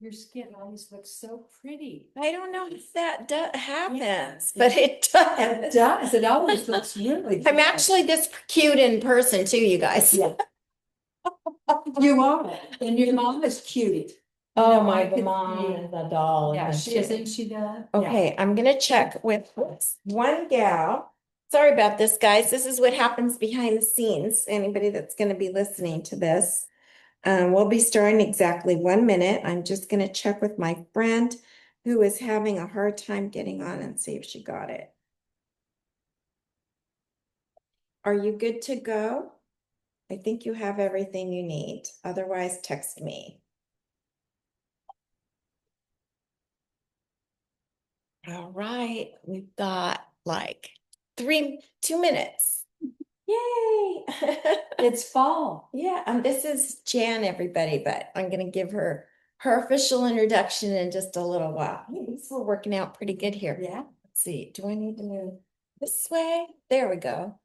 Your skin always looks so pretty. I don't know if that happens, Yeah. but it It does. does. It always looks really good. I'm actually this cute in person too, you guys. Yeah. You are, and your mom is cute. Oh, No, I my could mom see- is a doll. Yeah, isn't she isn't she the? Okay, I'm gonna check with one gal. Sorry about this, guys. This is what happens behind the scenes. Anybody that's gonna be listening to this. We'll be starting exactly 1 minute. I'm just gonna check with my friend who is having a hard time getting on and see if she got it. Are you good to go? I think you have everything you need. Otherwise, text me. All right, we've got like 2 minutes. Yay! It's fall. Yeah, this is Jan, everybody, but I'm gonna give her official introduction in just a little while. These we're working out pretty good here. Yeah. Let's see, do I need to move this way? There we go.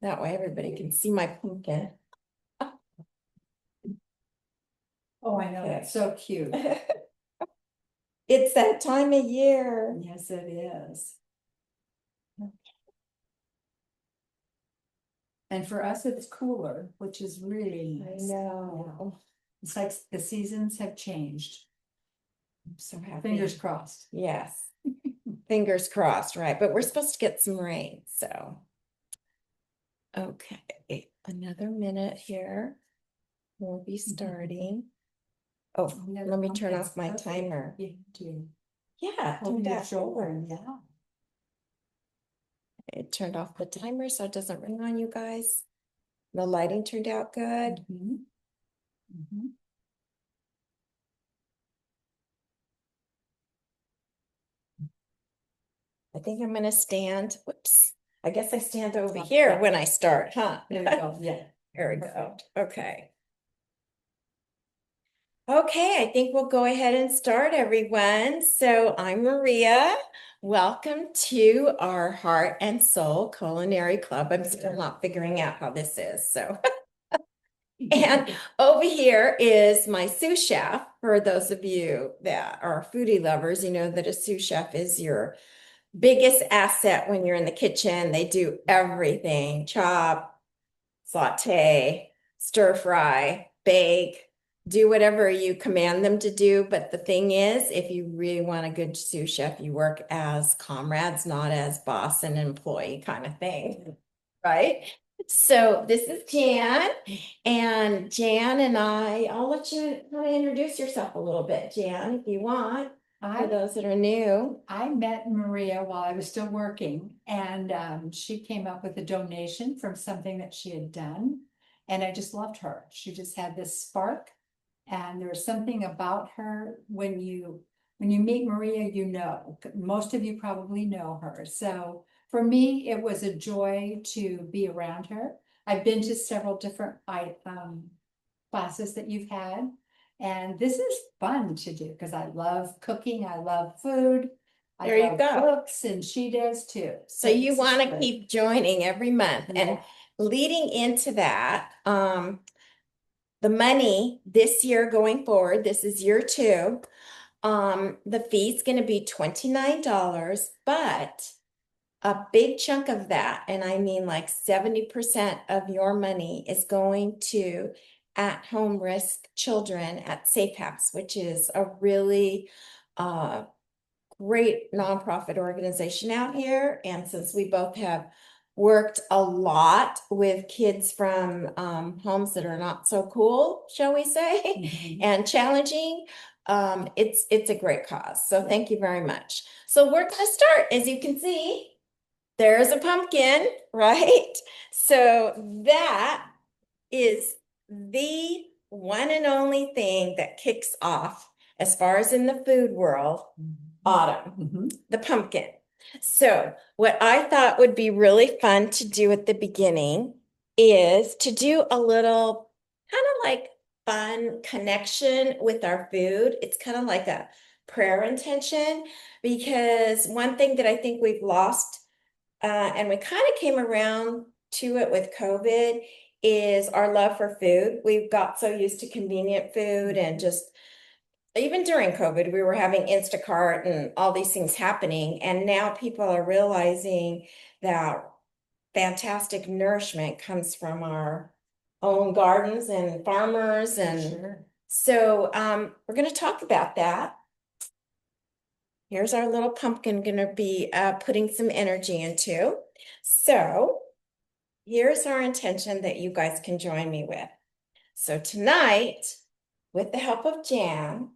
That way everybody can see my pumpkin. Oh, I know, Okay. that's so cute. It's that time of year. Yes, it is. And for us, it's cooler, which is really I nice. know. It's like the seasons have changed. I'm so happy. Fingers crossed. Yes. Fingers crossed, right? But we're supposed to get some rain, so. Okay, another minute here. We'll be starting. Oh, let me turn off my timer. You do. Yeah, Over turned your that shoulder, over. yeah. It turned off the timer so it doesn't ring on you guys. The lighting turned out good. Mhm. Mhm. I think I'm gonna stand. Whoops. I guess I stand over here when I start, huh? There we go, yeah. There we go. Okay. Okay, I think we'll go ahead and start, everyone. So I'm Maria. Welcome to our Heart and Soul Culinary Club. I'm still not figuring out how this is, so. And over here is my sous chef. For those of you that are foodie lovers, you know that a sous chef is your biggest asset when you're in the kitchen. They do everything: chop, saute, stir fry, bake, do whatever you command them to do. But the thing is, if you really want a good sous chef, you work as comrades, not as boss and employee kind of thing, right? So this is Jan, and Jan and I'll let you kind of introduce yourself a little bit, Jan, if you want, for those that are new. I met Maria while I was still working, and she came up with a donation from something that she had done. And I just loved her. She just had this spark. And there was something about her when you meet Maria, you know, most of you probably know her. So for me, it was a joy to be around her. I've been to several different classes that you've had. And this is fun to do because I love cooking. I love food. There you go. Books, and she does too. So you want to keep joining every month. And leading into that, the money this year going forward, this is year 2. The fee is going to be $29, but a big chunk of that, and I mean like 70% of your money, is going to at-home risk children at Safe House, which is a really great nonprofit organization out here. And since we both have worked a lot with kids from homes that are not so cool, shall we say, and challenging, it's a great cause. So thank you very much. So we're going to start. As you can see, there's a pumpkin, right? So that is the one and only thing that kicks off, as far as in the food world, autumn, the pumpkin. So what I thought would be really fun to do at the beginning is to do a little kind of like fun connection with our food. It's kind of like a prayer intention, because one thing that I think we've lost, and we kind of came around to it with COVID, is our love for food. We've got so used to convenient food and just even during COVID, we were having Instacart and all these things happening. And now people are realizing that fantastic nourishment comes from our own gardens and farmers. And Sure. so we're going to talk about that. Here's our little pumpkin going to be putting some energy into. So here's our intention that you guys can join me with. So tonight, with the help of Jan,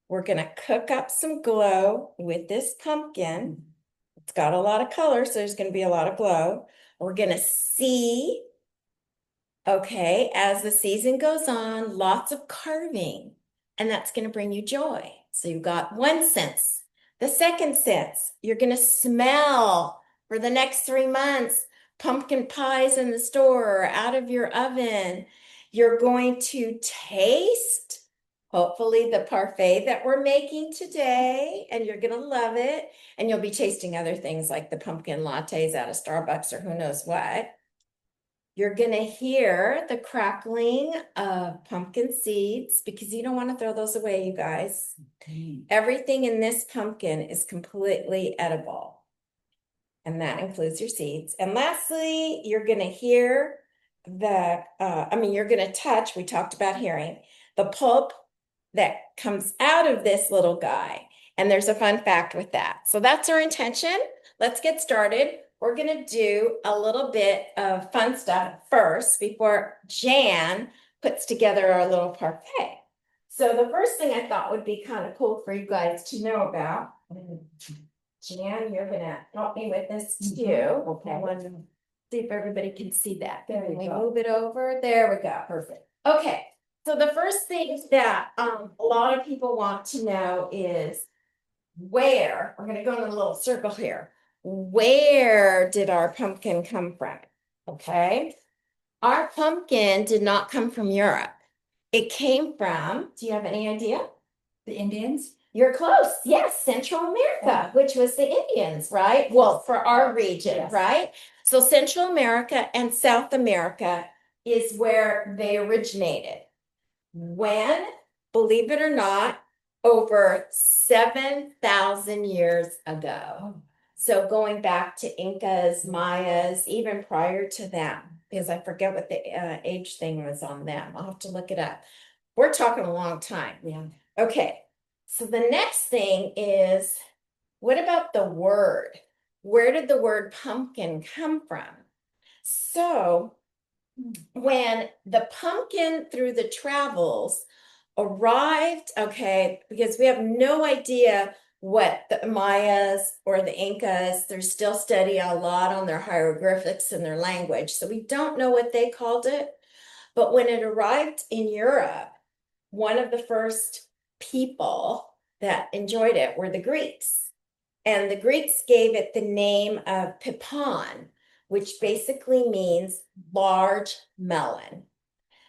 we're going to cook up some glow with this pumpkin. It's got a lot of color, so there's going to be a lot of glow. We're going to see, okay, as the season goes on, lots of carving, and that's going to bring you joy. So you've got one sense. The second sense, you're going to smell for the next 3 months pumpkin pies in the store or out of your oven. You're going to taste, hopefully, the parfait that we're making today, and you're going to love it. And you'll be tasting other things like the pumpkin lattes out of Starbucks or who knows what. You're going to hear the crackling of pumpkin seeds because you don't want to throw those away, you guys. Okay. Everything in this pumpkin is completely edible, and that includes your seeds. And lastly, you're going to hear you're going to touch, we talked about hearing, the pulp that comes out of this little guy. And there's a fun fact with that. So that's our intention. Let's get started. We're going to do a little bit of fun stuff first before Jan puts together our little parfait. So the first thing I thought would be kind of cool for you guys to know about. Jan, you're going to help me with this too. Okay. I want to see if everybody can see that. There we go. Move it over. There we go. Perfect. Okay. So the first thing that a lot of people want to know is where, we're going to go in a little circle here. Where did our pumpkin come from? Okay. Our pumpkin did not come from Europe. It came from, do you have any idea? The Indians? You're close. Yes, Central America, which was the Indians, right? Well, for our region, Yes. right? So Central America and South America is where they originated. When, believe it or not, over 7,000 years ago. So going back to Incas, Mayas, even prior to them, because I forget what the age thing was on them. I'll have to look it up. We're talking a long time. Yeah. Okay. So the next thing is, what about the word? Where did the word pumpkin come from? So when the pumpkin through the travels arrived, okay, because we have no idea what the Mayas or the Incas, they're still studying a lot on their hieroglyphics and their language. So we don't know what they called it. But when it arrived in Europe, one of the first people that enjoyed it were the Greeks. And the Greeks gave it the name of pipon, which basically means large melon.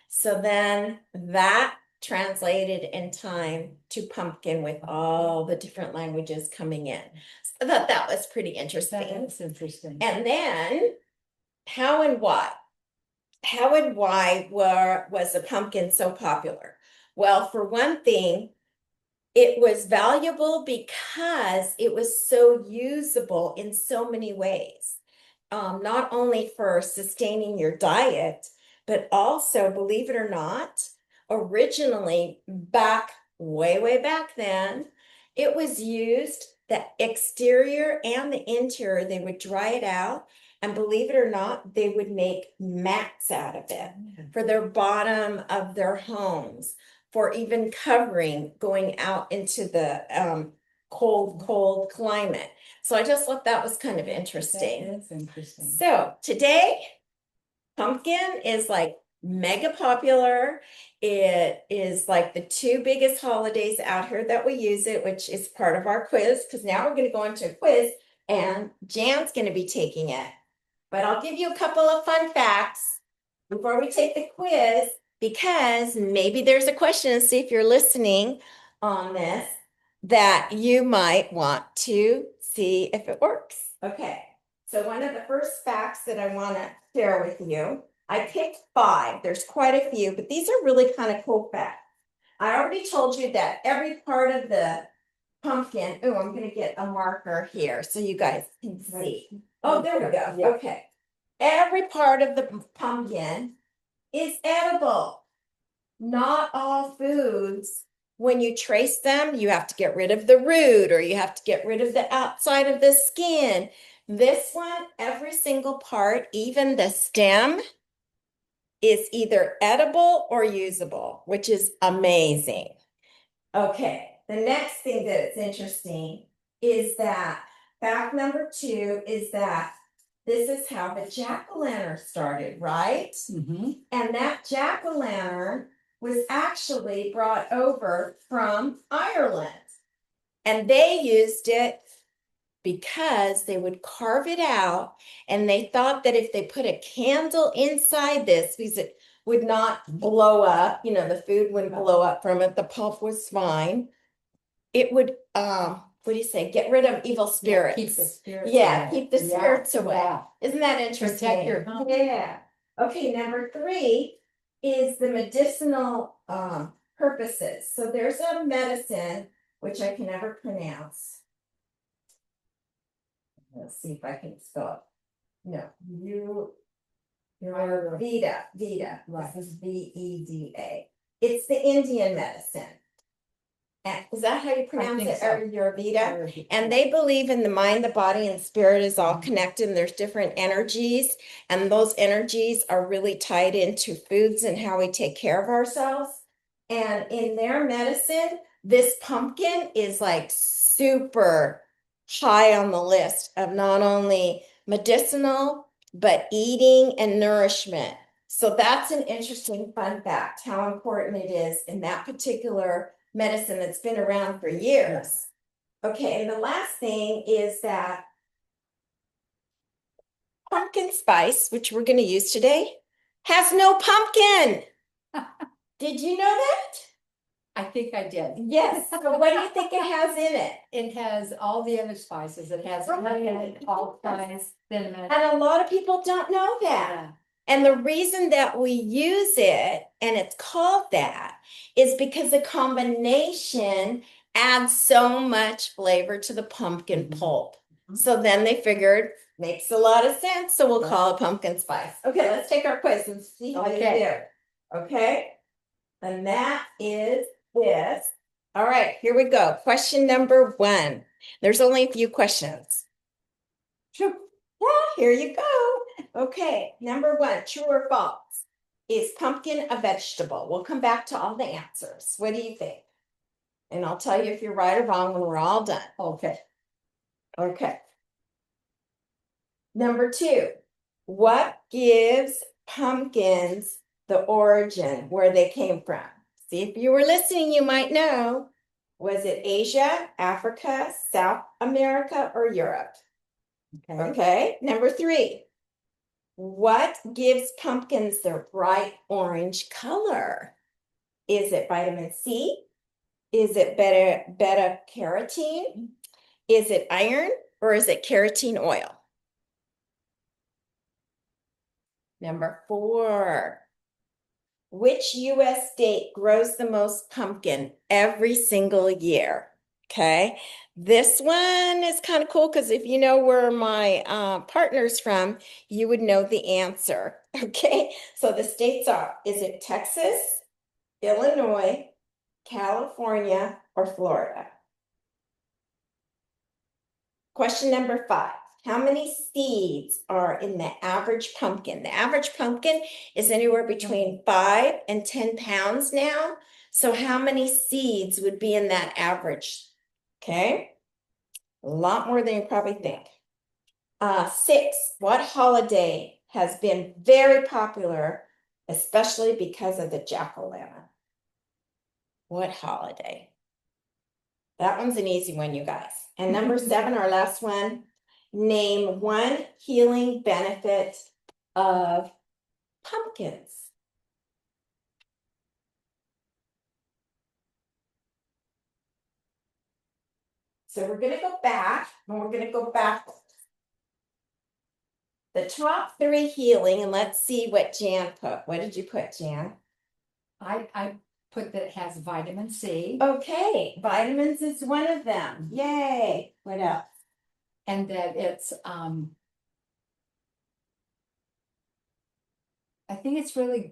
So then that translated in time to pumpkin with all the different languages coming in. So I thought that was pretty interesting. That is interesting. And then how and why? How and why was the pumpkin so popular? Well, for one thing, it was valuable because it was so usable in so many ways. Not only for sustaining your diet, but also, believe it or not, originally back way back then, it was used, the exterior and the interior, they would dry it out. And believe it or not, they would make mats out of it for their bottom of their homes, for even covering going out into the cold climate. So I just thought that was kind of interesting. That is interesting. So today, pumpkin is like mega popular. It is like the 2 biggest holidays out here that we use it, which is part of our quiz, because now we're going to go into a quiz and Jan's going to be taking it. But I'll give you a couple of fun facts before we take the quiz, because maybe there's a question, and see if you're listening on this, that you might want to see if it works. Okay, so one of the first facts that I want to share with you, I picked 5. There's quite a few, but these are really kind of cool facts. I already told you that every part of the pumpkin, oh, I'm gonna get a marker here so you guys can see. Oh, there we go. Yeah. Okay. Every part of the pumpkin is edible. Not all foods, when you trace them, you have to get rid of the root or you have to get rid of the outside of the skin. This one, every single part, even the stem, is either edible or usable, which is amazing. Okay, the next thing that's interesting is that fact number 2 is that this is how the jack-o'-lantern started, right? Mhm. And that jack-o'-lantern was actually brought over from Ireland. And they used it because they would carve it out and they thought that if they put a candle inside this, because it would not blow up, you know, the food wouldn't blow up from it, the pulp was fine. It would, what do you say, get rid of evil spirits. Keep the spirits Yeah, away. keep the spirits away. Yeah. Isn't that interesting? Protect your home. Yeah. Okay, number 3 is the medicinal purposes. So there's a medicine, which I can never pronounce. Let's see if I can spell it. No, Veda. Right. This is Veda. It's the Indian medicine. And is that how you pronounce think it? so. Ayurveda? And they believe in the mind, the body, and spirit is all connected. And there's different energies, and those energies are really tied into foods and how we take care of ourselves. And in their medicine, this pumpkin is like super high on the list of not only medicinal, but eating and nourishment. So that's an interesting fun fact, how important it is in that particular medicine that's been around for years. Okay, and the last thing is that pumpkin spice, which we're going to use today, has no pumpkin. Did you know that? I think I did. Yes. So what do you think it has in it? It has all the other spices. It has onion, allspice, cinnamon. And a lot of people don't know that. Yeah. And the reason that we use it, and it's called that, is because the combination adds so much flavor to the pumpkin pulp. So then they figured, makes a lot of sense, so we'll call it pumpkin spice. Okay, let's take our quiz and see how you do. Okay, and that is this. All right, here we go. Question number 1. There's only a few questions. Sure. Yeah, here you go. Okay, number 1, true or false? Is pumpkin a vegetable? We'll come back to all the answers. What do you think? And I'll tell you if you're right or wrong when we're all done. Okay. Okay. Number 2, what gives pumpkins the origin, where they came from? See, if you were listening, you might know. Was it Asia, Africa, South America, or Europe? Okay. Number 3, what gives pumpkins their bright orange color? Is it vitamin C? Is it beta carotene? Is it iron, or is it carotene oil? Number 4, which US state grows the most pumpkin every single year? Okay, this one is kind of cool because if you know where my partner's from, you would know the answer. Okay, so the states are, is it Texas, Illinois, California, or Florida? Question number 5. How many seeds are in the average pumpkin? The average pumpkin is anywhere between 5 and 10 pounds now. So how many seeds would be in that average? Okay, a lot more than you probably think. 6, what holiday has been very popular, especially because of the jack-o'-lantern? What holiday? That one's an easy one, you guys. And number 7, our last one, name one healing benefit of pumpkins. So we're going to go back, and we're going to go backwards. The top 3 healing, and let's see what Jan put. What did you put, Jan? I put that it has vitamin C Okay, vitamins is one of them. Yay. What else? and that it's, I think it's really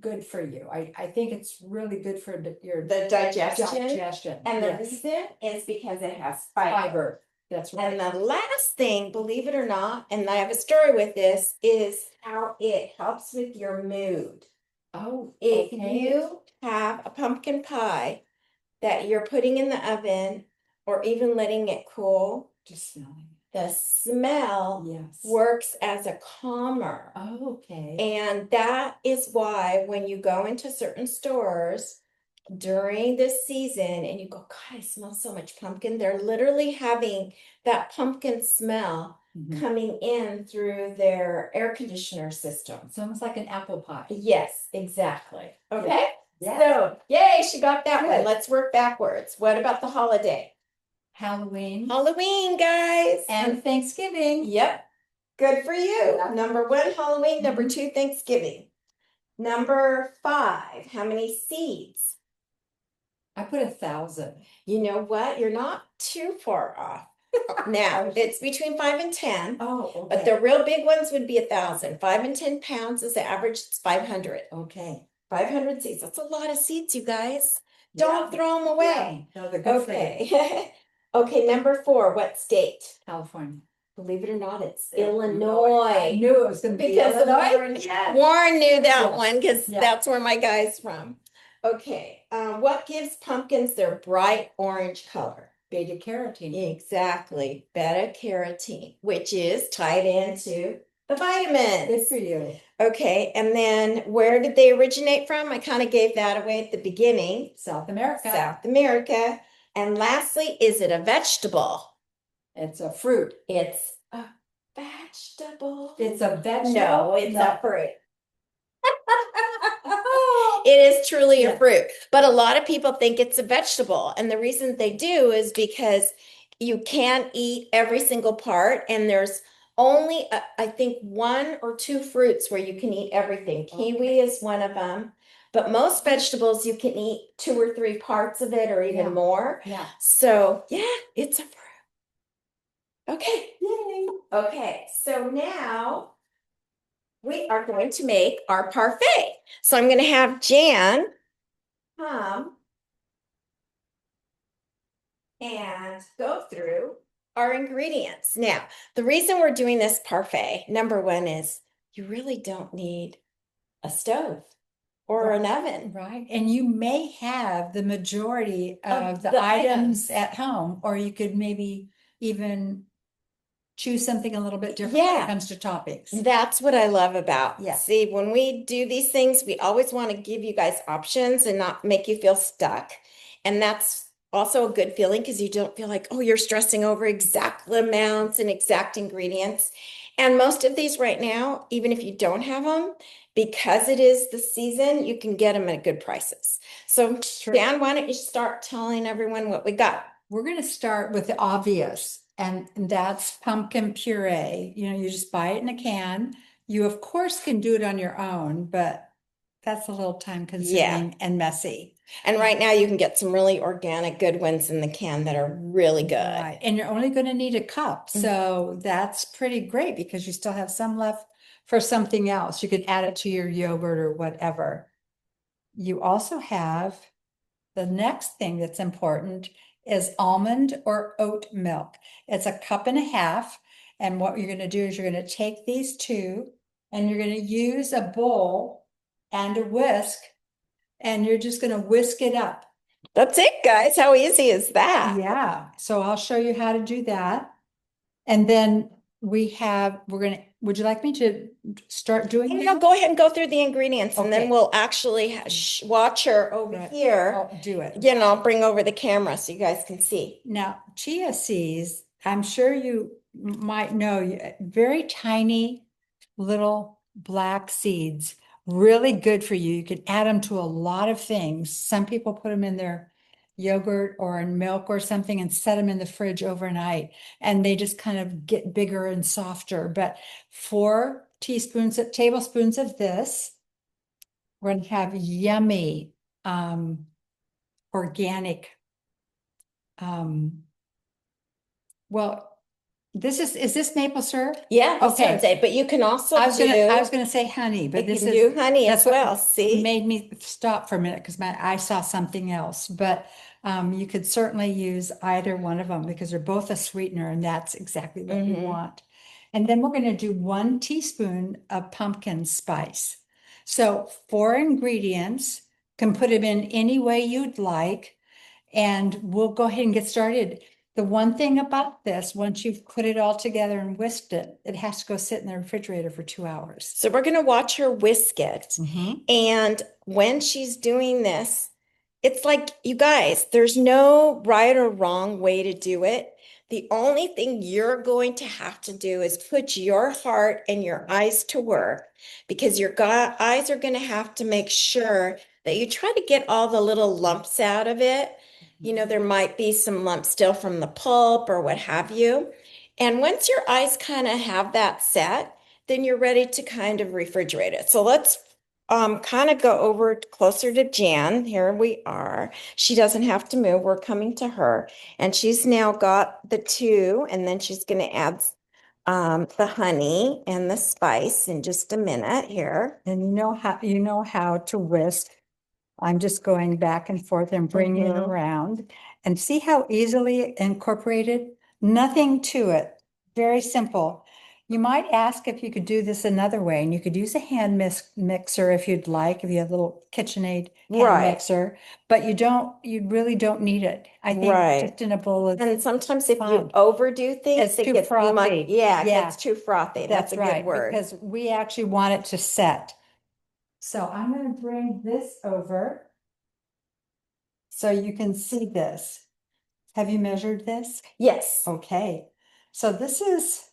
good for you. I think it's really good for your The digestion. digestion. And the Yes. reason is because it has fiber. Fiber. That's right. And the last thing, believe it or not, and I have a story with this, is how it helps with your mood. Oh, If okay. you have a pumpkin pie that you're putting in the oven or even letting it cool, Just smelling. the smell Yes. works as a calmer. Oh, okay. And that is why when you go into certain stores during this season and you go, God, I smell so much pumpkin, they're literally having that pumpkin smell Mhm. coming in through their air conditioner system. It's almost like an apple pie. Yes, exactly. Okay. Yeah. So, yay, she got that one. Good. Let's work backwards. What about the holiday? Halloween Halloween, guys. and Thanksgiving. Yep. Good for you. Yeah. Number 1, Halloween. Number Mhm. 2, Thanksgiving. Number 5, how many seeds? I put 1,000. You know what? You're not too far off. Now, it's between 5 and 10. Oh, okay. But the real big ones would be 1,000. 5 and 10 pounds is the average. It's 500. Okay. 500 seeds. That's a lot of seeds, you guys. Don't Yeah. throw them away. No, they're good for you. Okay. Okay, number 4, what state? California. Believe it or not, it's I Illinois. knew it was going to be Because of Illinois. Warren. Yes. Warren knew that Yes. one because Yeah. that's where my guy's from. Okay, what gives pumpkins their bright orange color? Beta carotene. Exactly, beta carotene, which is tied into the Good vitamins. for you. Okay, and then where did they originate from? I kind of gave that away at the beginning. South America. South America. And lastly, is it a vegetable? It's a fruit. It's a vegetable. It's a vegetable. No, it's No. a fruit. It is truly a Yeah. fruit, but a lot of people think it's a vegetable. And the reason they do is because you can't eat every single part. And there's only, I think, 1 or 2 fruits where you can eat everything. Kiwi is one of them. But most vegetables, you can eat 2 or 3 parts of it or even Yeah. more. Yeah. So, yeah, it's a fruit. Okay. Yay. Okay, so now we are going to make our parfait. So I'm going to have Jan come and go through our ingredients. Now, the reason we're doing this parfait, number 1 is you really don't need a stove or an oven. Right. And you may have the majority Of of the the items items. at home, or you could maybe even choose something a little bit different when Yeah. it comes to toppings. That's what I love about. Yeah. See, when we do these things, we always want to give you guys options and not make you feel stuck. And that's also a good feeling because you don't feel like, oh, you're stressing over exact amounts and exact ingredients. And most of these right now, even if you don't have them, because it is the season, you can get them at good prices. So, Sure. Dan, why don't you start telling everyone what we got? We're going to start with the obvious, and that's pumpkin puree. You know, you just buy it in a can. You, of course, can do it on your own, but that's a little time consuming and messy. And right now you can get some really organic good ones in the can that are really good. Right. And you're only going to need a cup. Mhm. So that's pretty great because you still have some left for something else. You could add it to your yogurt or whatever. You also have the next thing that's important is almond or oat milk. It's a cup and a half. And what you're going to do is you're going to take these two and you're going to use a bowl and a whisk, and you're just going to whisk it up. That's it, guys. How easy is that? Yeah. So I'll show you how to do that. And then we're going to, would you like me to start doing it? No, go ahead and go through the ingredients and then Okay. we'll actually watch her over Right. here. I'll do it. You know, I'll bring over the camera so you guys can see. Now, chia seeds, I'm sure you might know, very tiny little black seeds, really good for you. You can add them to a lot of things. Some people put them in their yogurt or in milk or something and set them in the fridge overnight, and they just kind of get bigger and softer. But 4 tablespoons of this, we're going to have yummy organic. Well, is this maple syrup? Yeah, this Okay. one's it, but you can also I was do, gonna say honey, but you this can is, do honey as that's what well, see? made me stop for a minute because I saw something else, but you could certainly use either one of them because they're both a sweetener and that's exactly what we Mhm. want. And then we're gonna do 1 teaspoon of pumpkin spice. So 4 ingredients, can put them in any way you'd like, and we'll go ahead and get started. The one thing about this, once you've put it all together and whisked it, it has to go sit in the refrigerator for 2 hours. So we're gonna watch her whisk it. Mhm. And when she's doing this, it's like, you guys, there's no right or wrong way to do it. The only thing you're going to have to do is put your heart and your eyes to work, because your eyes are going to have to make sure that you try to get all the little lumps out of it. You know, there might be some lumps still from the pulp or what have you. And once your eyes kind of have that set, then you're ready to kind of refrigerate it. So let's kind of go over closer to Jan. Here we are. She doesn't have to move. We're coming to her. And she's now got the 2, and then she's going to add the honey and the spice in just a minute here. And you know how to whisk. I'm just going back and forth and bringing it Mhm. around, and see how easily incorporated, nothing to it, very simple. You might ask if you could do this another way, and you could use a hand mixer if you'd like, if you have a little KitchenAid hand Right. mixer, but you really don't need it. I think Right. just in a bowl is And sometimes if you fine. overdo things, It's it too gets frothy. yeah, it Yeah, gets too frothy. That's a good right, word. because we actually want it to set. So I'm going to bring this over so you can see this. Have you measured this? Yes. Okay. So this is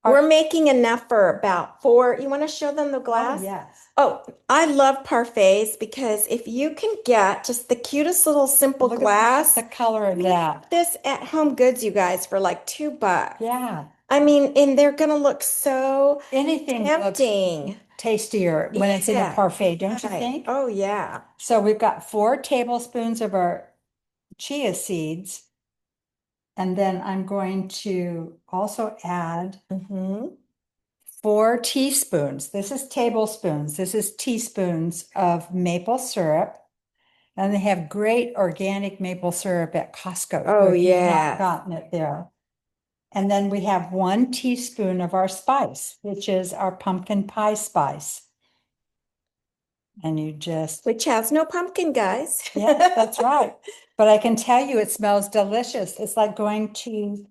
We're making enough for about 4. You want to show them the glass? Oh, yes. Oh, I love parfaits because if you can get just the cutest little simple Look glass, at the color of we that. have this at Home Goods, you guys, for like $2. Yeah. I mean, and they're gonna look so Anything looks tempting. tastier when it's in a Yeah, parfait, don't you right. think? Oh, yeah. So we've got 4 tablespoons of our chia seeds. And then I'm going to also add Mm-hmm. 4 teaspoons. This is tablespoons. This is teaspoons of maple syrup. And they have great organic maple syrup at Costco. Oh, If you've not yeah. gotten it there. And then we have 1 teaspoon of our spice, which is our pumpkin pie spice. And you just, Which has no pumpkin, guys. yeah, that's right. But I can tell you it smells delicious. It's like going to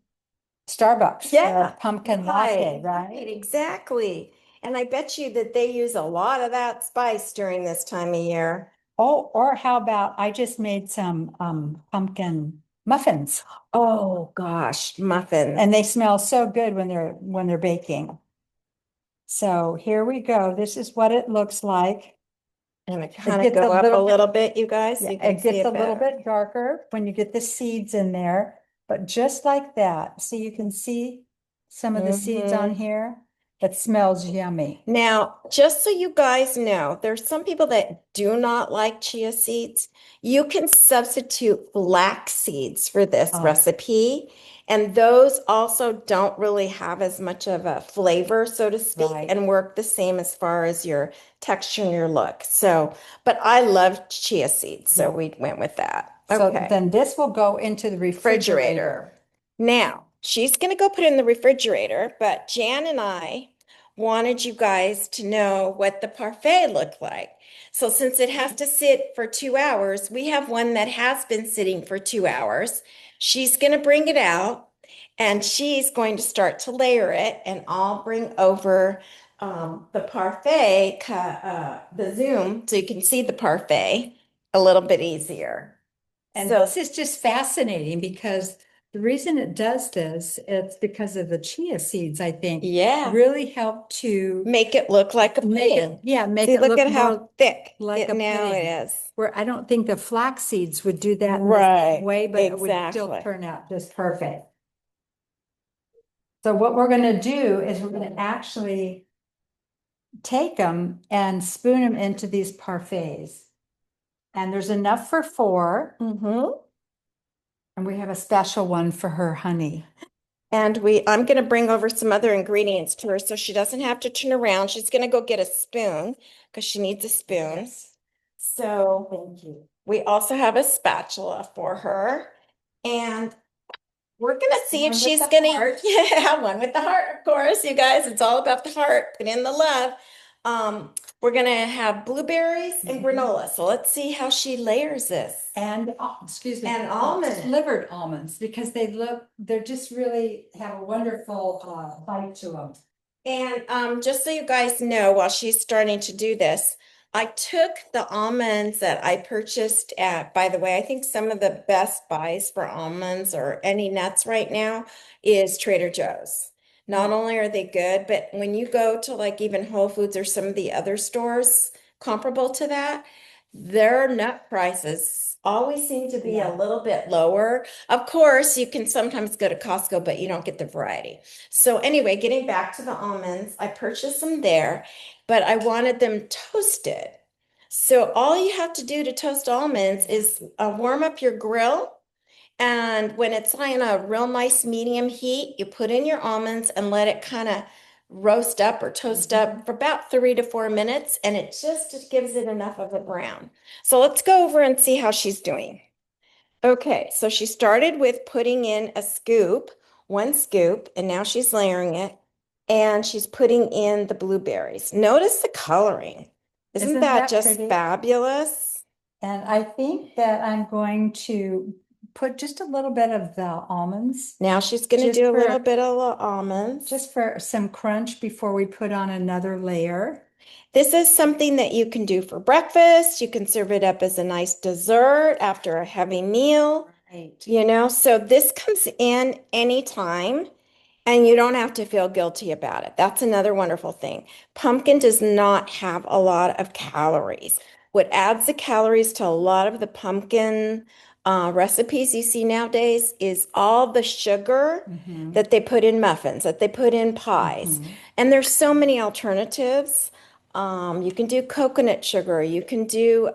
Starbucks for Yeah, a pumpkin latte, right, right? exactly. And I bet you that they use a lot of that spice during this time of year. Oh, or how about I just made some pumpkin muffins, Oh gosh, muffins. and they smell so good when they're baking. So here we go. This is what it looks like. And it It kind of gets go a up a little bit, little bit, you guys, so yeah, you can it see gets a it little better. bit darker when you get the seeds in there, but just like that. So you can see some of the seeds on Mhm. here. It smells yummy. Now, just so you guys know, there's some people that do not like chia seeds. You can substitute flax seeds for this Oh. recipe. And those also don't really have as much of a flavor, so to speak, Right. and work the same as far as your texture and your look. So, but I love chia seeds, so we went with that. So Okay. then this will go into the refrigerator. Now, she's going to go put it in the refrigerator, but Jan and I wanted you guys to know what the parfait looked like. So since it has to sit for 2 hours, we have one that has been sitting for 2 hours. She's going to bring it out and she's going to start to layer it, and I'll bring over the parfait, the zoom, so you can see the parfait a little bit easier. And So this is just fascinating because the reason it does this, it's because of the chia seeds, I think, yeah, really help to make it look like a make pudding. it, yeah, make See, it look look at more how thick like it a now pudding. it is. Where I don't think the flax seeds would do that in the Right, same way, but it would still exactly. turn out just perfect. So what we're gonna do is we're gonna actually take them and spoon them into these parfaits. And there's enough for 4. Mm-hmm. And we have a special one for her honey. And I'm going to bring over some other ingredients to her so she doesn't have to turn around. She's going to go get a spoon because she needs a spoon. Yes. So Thank you. we also have a spatula for her. And we're going to see if One with she's the going to, heart. yeah, one with the heart, of course, you guys. It's all about the heart. Put in the love. We're going to have blueberries and granola. So let's see how she layers this. And, excuse me. And almonds. Slivered almonds, because they're just really have a wonderful bite to them. And just so you guys know, while she's starting to do this, I took the almonds that I purchased at, by the way, I think some of the best buys for almonds or any nuts right now is Trader Joe's. Not only are they good, but when you go to like even Whole Foods or some of the other stores comparable to that, their nut prices always seem to be a little bit lower. Of course, you can sometimes go to Costco, but you don't get the variety. So anyway, getting back to the almonds, I purchased them there, but I wanted them toasted. So all you have to do to toast almonds is warm up your grill. And when it's on a real nice medium heat, you put in your almonds and let it kind of roast up or toast up for about 3 to 4 minutes. And it just gives it enough of a brown. So let's go over and see how she's doing. Okay, so she started with putting in a scoop, 1 scoop, and now she's layering it. And she's putting in the blueberries. Notice the coloring. Isn't that just pretty? fabulous? And I think that I'm going to put just a little bit of the almonds. Now she's going to Just do a for- little bit of the almonds. Just for some crunch before we put on another layer. This is something that you can do for breakfast. You can serve it up as a nice dessert after a heavy meal. Right. You know, so this comes in anytime and you don't have to feel guilty about it. That's another wonderful thing. Pumpkin does not have a lot of calories. What adds the calories to a lot of the pumpkin recipes you see nowadays is all the sugar that they put in muffins, that they put in pies. And there's so many alternatives. You can do coconut sugar, you can do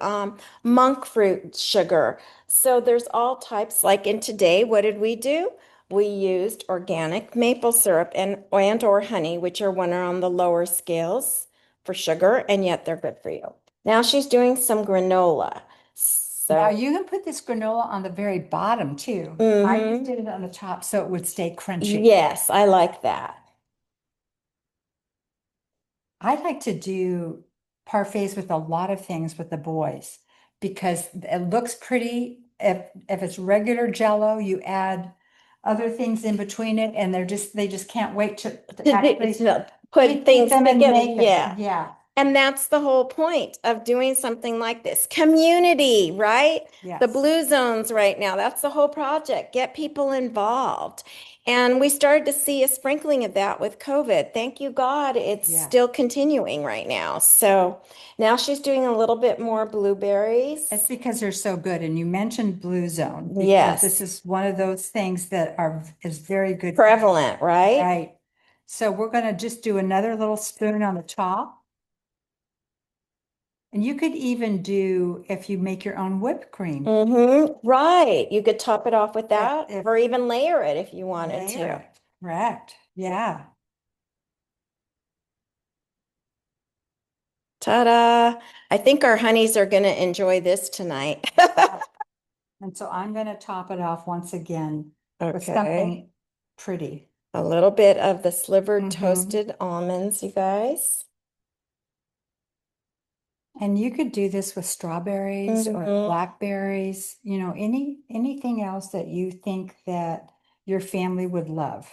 monk fruit sugar. So there's all types. Like in today, what did we do? We used organic maple syrup and or honey, which are one are on the lower scales for sugar, and yet they're good for you. Now she's doing some granola. Now So you can put this granola on the very bottom too. I Mhm. just did it on the top so it would stay crunchy. Yes, I like that. I like to do parfaits with a lot of things with the boys because it looks pretty. If it's regular Jello, you add other things in between it, and they just can't wait to actually Put eat things them and together. make them. Yeah. Yeah. And that's the whole point of doing something like this. Community, right? Yes. The blue zones right now, that's the whole project. Get people involved. And we started to see a sprinkling of that with COVID. Thank you, God, it's Yeah. still continuing right now. So now she's doing a little bit more blueberries. It's because they're so good. And you mentioned Blue Zone. Because Yes. this is one of those things that is very good. Prevalent, right? Right. So we're going to just do another little spoon on the top. And you could even do, if you make your own whipped cream. Right. You could top it off with that if- or even layer it if you wanted to. Layer it. Correct. Yeah. Ta-da. I think our honeys are going to enjoy this tonight. And so I'm going to top it off once again with Okay. something pretty. A little bit of the slivered Mhm. toasted almonds, you guys. And you could do this with strawberries or Mhm. blackberries, you know, anything else that you think that your family would love.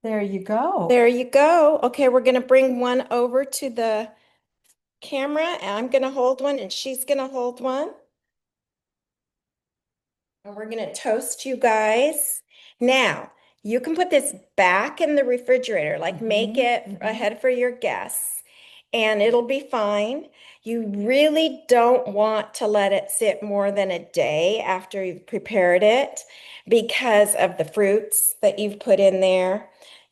There you go. There you go. Okay, we're going to bring one over to the camera, and I'm going to hold one, and she's going to hold one. And we're going to toast you guys. Now, you can put this back in the refrigerator, like make it ahead for your guests, and it'll be fine. You really don't want to let it sit more than a day after you've prepared it because of the fruits that you've put in there.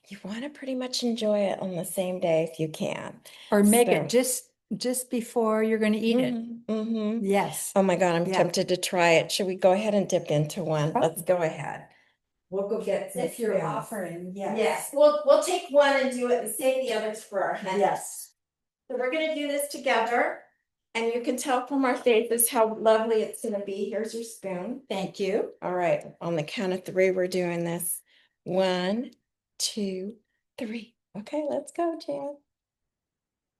You want to pretty much enjoy it on the same day if you can. Or make it just before you're going to eat it. Mm-hmm. Yes. Oh my God, I'm Yeah. tempted to try it. Should we go ahead and dip into one? Oh. Let's go ahead. We'll go get some If you're spoons. offering, yes. Yes, we'll take one and do it and save the others for our honey. Yes. So we're gonna do this together, and you can tell from our faces how lovely it's gonna be. Here's your spoon. Thank you. All right, on the count of three, we're doing this. 1, 2, 3. Okay, let's go, Jan.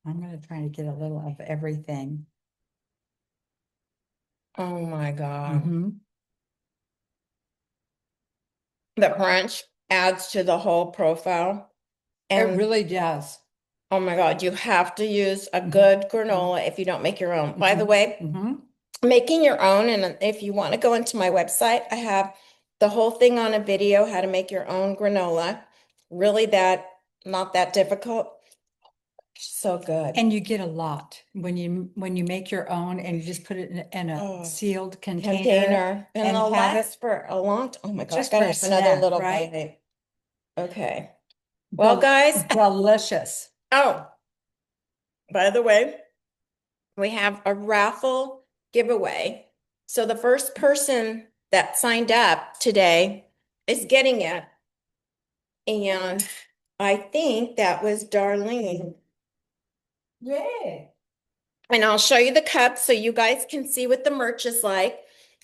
I'm gonna try to get a little of everything. Oh my God. Mhm. The crunch adds to the whole profile. It And really does. oh my God, you have to use a Mhm. good granola if you don't make your own. By the Mhm. way, Mhm. making your own, and if you want to go into my website, I have the whole thing on a video, how to make your own granola. Really not that difficult. So good. And you get a lot when you make your own and you just put it in a Oh, sealed container container. And and it'll have last it for a long time. Oh my God, I just gotta for a have another snack, little right? bite. Okay. Well, guys, Delicious. oh, by the way, we have a raffle giveaway. So the first person that signed up today is getting it. And I think that was Darlene. Yay. And I'll show you the cup so you guys can see what the merch is like.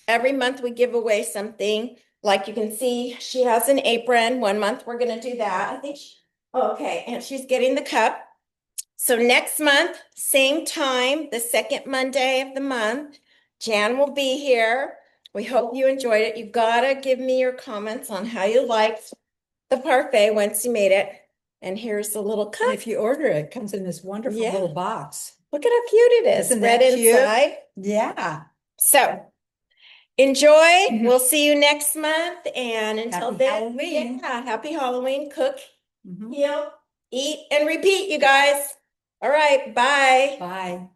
Every month we give away something. Like you can see, she has an apron. 1 month we're going to do that. I think, okay, and she's getting the cup. So next month, same time, the second Monday of the month, Jan will be here. We hope you enjoyed it. You gotta give me your comments on how you liked the parfait once you made it. And here's the little And cup. if you order it, it comes in this wonderful Yeah. little box. Look at how cute it is. Isn't Red that cute? inside. Yeah. So enjoy. We'll see you next month. And until Happy then, Halloween. yeah, happy Halloween. Cook, Mhm. heal, eat, and repeat, you guys. All right, bye. Bye.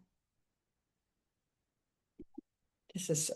This is so